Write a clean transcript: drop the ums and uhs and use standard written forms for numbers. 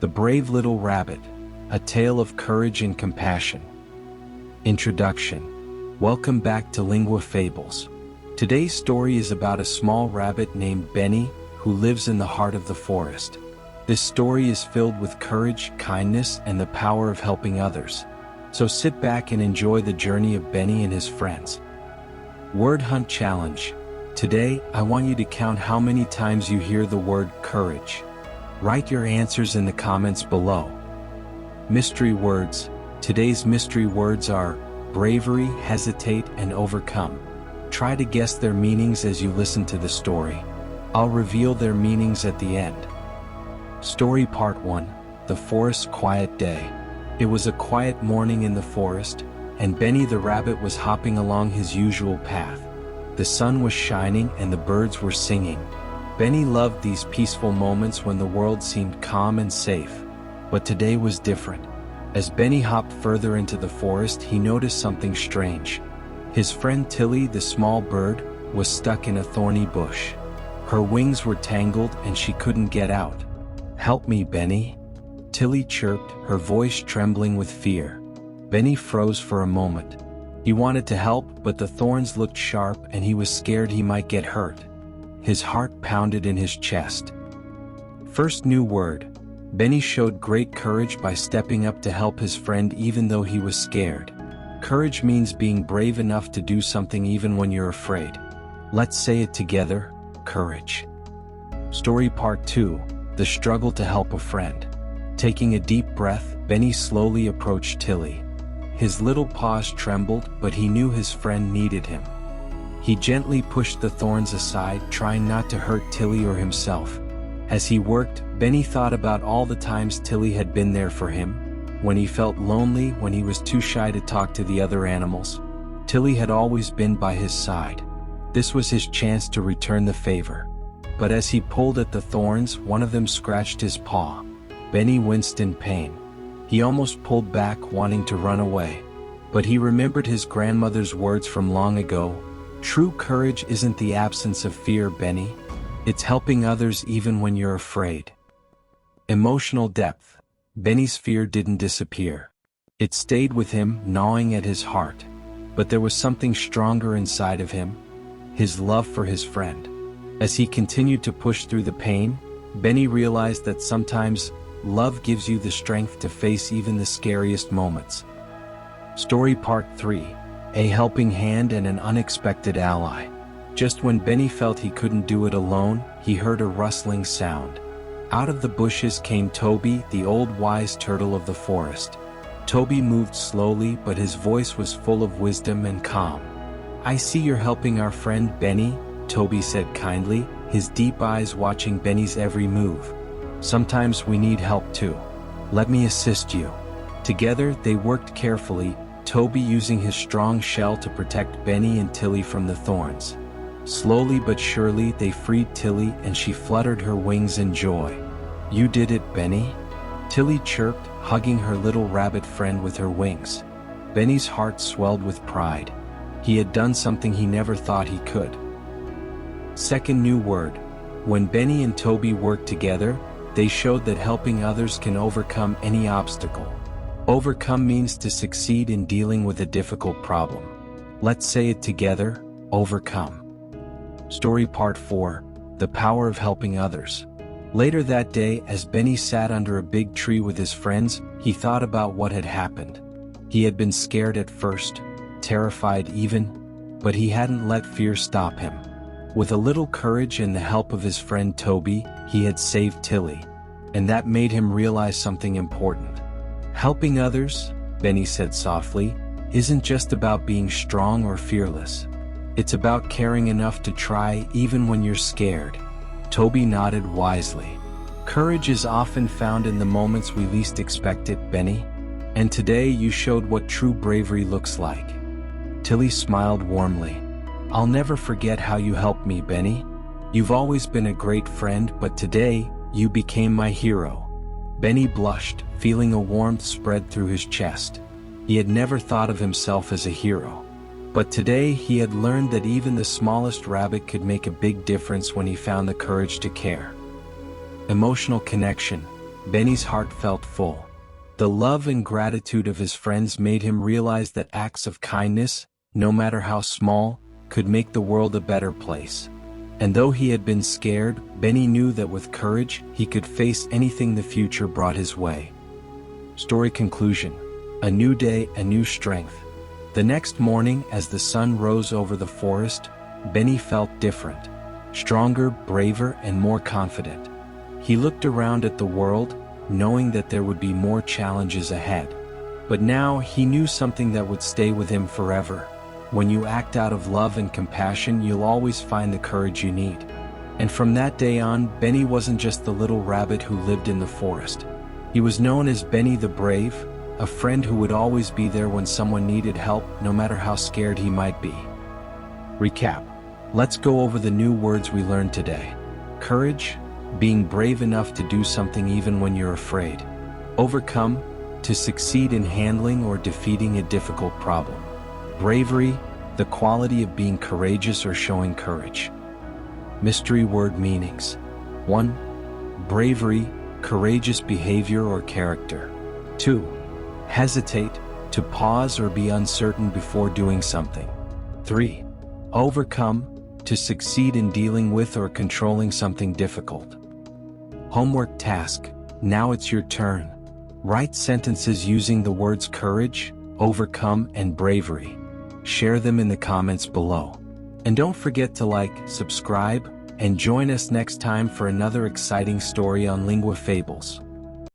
The Brave Little Rabbit, a tale of courage and compassion. Introduction. Welcome back to Lingua Fables. Today's story is about a small rabbit named Benny, who lives in the heart of the forest. This story is filled with courage, kindness, and the power of helping others. So sit back and enjoy the journey of Benny and his friends. Word Hunt Challenge. Today, I want you to count how many times you hear the word courage. Write your answers in the comments below. Mystery words. Today's mystery words are bravery, hesitate, and overcome. Try to guess their meanings as you listen to the story. I'll reveal their meanings at the end. Story Part 1. The Forest's Quiet Day. It was a quiet morning in the forest, and Benny the rabbit was hopping along his usual path. The sun was shining and the birds were singing. Benny loved these peaceful moments when the world seemed calm and safe. But today was different. As Benny hopped further into the forest, he noticed something strange. His friend Tilly, the small bird, was stuck in a thorny bush. Her wings were tangled and she couldn't get out. "Help me, Benny," Tilly chirped, her voice trembling with fear. Benny froze for a moment. He wanted to help, but the thorns looked sharp and he was scared he might get hurt. His heart pounded in his chest. First new word. Benny showed great courage by stepping up to help his friend even though he was scared. Courage means being brave enough to do something even when you're afraid. Let's say it together, courage. Story Part 2. The Struggle to Help a Friend. Taking a deep breath, Benny slowly approached Tilly. His little paws trembled, but he knew his friend needed him. He gently pushed the thorns aside, trying not to hurt Tilly or himself. As he worked, Benny thought about all the times Tilly had been there for him. When he felt lonely, when he was too shy to talk to the other animals, Tilly had always been by his side. This was his chance to return the favor. But as he pulled at the thorns, one of them scratched his paw. Benny winced in pain. He almost pulled back, wanting to run away. But he remembered his grandmother's words from long ago. True courage isn't the absence of fear, Benny. It's helping others even when you're afraid. Emotional depth. Benny's fear didn't disappear. It stayed with him, gnawing at his heart. But there was something stronger inside of him. His love for his friend. As he continued to push through the pain, Benny realized that sometimes love gives you the strength to face even the scariest moments. Story Part 3. A helping hand and an unexpected ally. Just when Benny felt he couldn't do it alone, he heard a rustling sound. Out of the bushes came Toby, the old wise turtle of the forest. Toby moved slowly, but his voice was full of wisdom and calm. "I see you're helping our friend Benny," Toby said kindly, his deep eyes watching Benny's every move. "Sometimes we need help too. Let me assist you." Together, they worked carefully, Toby using his strong shell to protect Benny and Tilly from the thorns. Slowly but surely, they freed Tilly and she fluttered her wings in joy. "You did it, Benny," Tilly chirped, hugging her little rabbit friend with her wings. Benny's heart swelled with pride. He had done something he never thought he could. Second new word. When Benny and Toby worked together, they showed that helping others can overcome any obstacle. Overcome means to succeed in dealing with a difficult problem. Let's say it together, overcome. Story Part 4. The Power of Helping Others. Later that day, as Benny sat under a big tree with his friends, he thought about what had happened. He had been scared at first, terrified even, but he hadn't let fear stop him. With a little courage and the help of his friend Toby, he had saved Tilly. And that made him realize something important. Helping others, Benny said softly, isn't just about being strong or fearless. It's about caring enough to try even when you're scared. Toby nodded wisely. Courage is often found in the moments we least expect it, Benny. And today you showed what true bravery looks like. Tilly smiled warmly. "I'll never forget how you helped me, Benny. You've always been a great friend, but today, you became my hero." Benny blushed, feeling a warmth spread through his chest. He had never thought of himself as a hero. But today he had learned that even the smallest rabbit could make a big difference when he found the courage to care. Emotional connection. Benny's heart felt full. The love and gratitude of his friends made him realize that acts of kindness, no matter how small, could make the world a better place. And though he had been scared, Benny knew that with courage, he could face anything the future brought his way. Story conclusion. A new day, a new strength. The next morning, as the sun rose over the forest, Benny felt different. Stronger, braver, and more confident. He looked around at the world, knowing that there would be more challenges ahead. But now he knew something that would stay with him forever. When you act out of love and compassion, you'll always find the courage you need. And from that day on, Benny wasn't just the little rabbit who lived in the forest. He was known as Benny the Brave, a friend who would always be there when someone needed help, no matter how scared he might be. Recap. Let's go over the new words we learned today. Courage, being brave enough to do something even when you're afraid. Overcome, to succeed in handling or defeating a difficult problem. Bravery, the quality of being courageous or showing courage. Mystery word meanings. 1. Bravery, courageous behavior or character. 2. Hesitate, to pause or be uncertain before doing something. 3. Overcome, to succeed in dealing with or controlling something difficult. Homework task. Now it's your turn. Write sentences using the words courage, overcome, and bravery. Share them in the comments below. And don't forget to like, subscribe, and join us next time for another exciting story on Lingua Fables.